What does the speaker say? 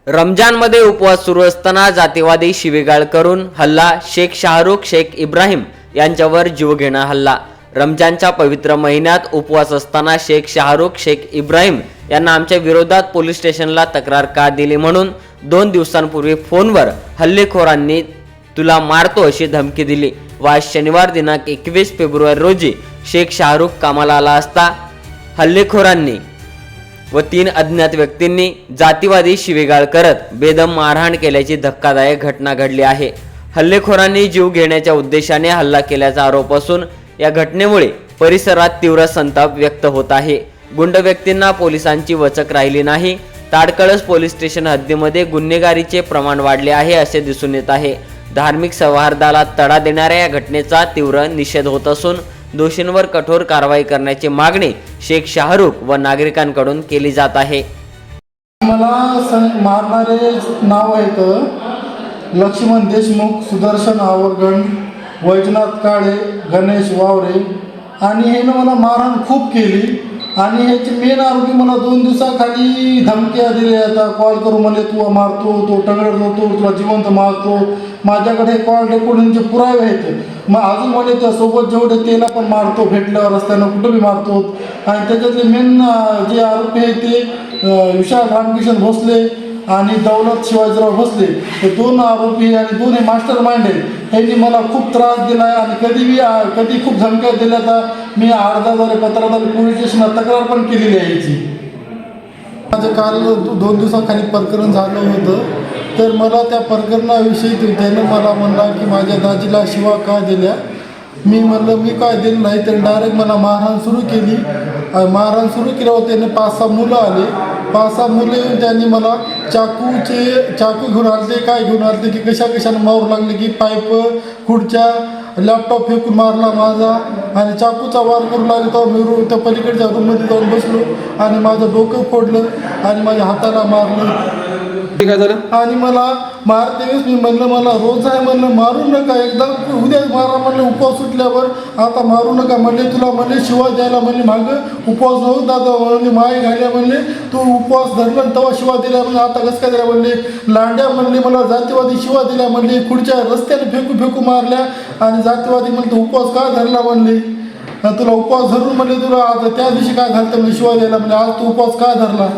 रमजानमध्ये उपवास सुरू असताना जातीवादी शिवीगाळ करून हल्ला. शेख शाहरुख शेख इब्राहिम यांच्यावर जीवघेणा हल्ला. रमजानच्या पवित्र महिन्यात उपवास असताना शेख शाहरुख शेख इब्राहिम यांना आमच्या विरोधात पोलीस स्टेशनला तक्रार का दिली म्हणून 2 दिवसांपूर्वी फोनवर हल्लेखोरांनी तुला मारतो अशी धमकी दिली व आज शनिवार दिनांक 21 फेब्रुवारी रोजी शेख शाहरुख कामाला आला असता हल्लेखोरांनी व 3 अज्ञात व्यक्तींनी जातीवादी शिवीगाळ करत बेदम मारहाण केल्याची धक्कादायक घटना घडली आहे. हल्लेखोरांनी जीव घेण्याच्या उद्देशाने हल्ला केल्याचा आरोप असून या घटनेमुळे परिसरात तीव्र संताप व्यक्त होत आहे. गुंड व्यक्तींना पोलिसांची वचक राहिली नाही. ताडकळस पोलीस स्टेशन हद्दीमध्ये गुन्हेगारीचे प्रमाण वाढले आहे असे दिसून येत आहे. धार्मिक सौहार्दाला तडा देणाऱ्या या घटनेचा तीव्र निषेध होत असून दोषींवर कठोर कारवाई करण्याची मागणी शेख शाहरुख व नागरिकांकडून केली जात आहे. मला मारणारे नाव आहेत लक्ष्मण देशमुख, सुदर्शन आवरगण, वैजनाथ काळे, गणेश वावरे आणि ह्यानं मला मारहाण खूप केली आणि ह्याचे मेन आरोपी मला 2 दिवसाखाली धमक्या दिल्या. आता कॉल करू म्हणजे तू मारतो, तो टंगडतो, तुला जिवंत मारतो. माझ्याकडे कॉल रेकॉर्डिंगचे पुरावे आहेत. मग अजून म्हणजे त्यासोबत जेवढे त्याला पण मारतो, भेटल्यावर रस्त्यानं कुठं बी मारतो. आणि त्याच्यातले मेन जे आरोपी आहेत ते विशाल रामकिशन भोसले आणि दौलत शिवाजीराव भोसले हे 2 आरोपी आणि 2 मास्टर माइंड आहेत. ह्यांनी मला खूप त्रास दिला आहे आणि कधी खूप धमक्या दिल्या. तर मी अर्जाद्वारे पत्राद्वारे पोलीस स्टेशनला तक्रार पण केलेली आहे याची. माझं काल 2 दिवसाखाली प्रकरण झालं होतं. तर मला त्या प्रकरणाविषयी त्यानं मला म्हणला की माझ्या दाजीला शिवा का दिल्या. मी म्हणलं मी काय दिलं नाही. तर डायरेक्ट मला मारहाण सुरू केली. मारहाण सुरू केल्यावर त्याने 5-6 मुलं आले. 5-6 मुलं येऊन त्यांनी मला चाकू घेऊन आले. काय घेऊन आले की कशानं मारू लागले की पाईप, खुर्च्या, लॅपटॉप फेकून मारला माझा आणि चाकूचा वार करू लागला. तेव्हा मी त्या पलीकडच्या रूममध्ये जाऊन बसलो आणि माझं डोकं फोडलं आणि माझ्या हाताला मारलं. काय झालं आणि मला मारतेवेळेस मी म्हणलं मला रोज आहे म्हणलं मारू नका, एकदा उद्या मारा म्हणलं उपवास सुटल्यावर, आता मारू नका म्हणले. तुला म्हणले शिवा द्यायला म्हणले मागं उपवास नव्हता दादा म्हणले, माय घाल्या म्हणले तू उपवास धरला तेव्हा शिवा दिला म्हणले, आता कसं काय दिला म्हणले. लांड्या म्हणले मला जातीवादी शिवा दिल्या म्हणले, खुर्च्या रस्त्याने फेकू मारल्या आणि जातीवादी म्हणले तू उपवास का धरला म्हणले. तुला उपवास धरून म्हणले तुला आता त्या दिवशी काय झालं म्हणले शिवा द्यायला म्हणले, आज तू उपवास का धरला.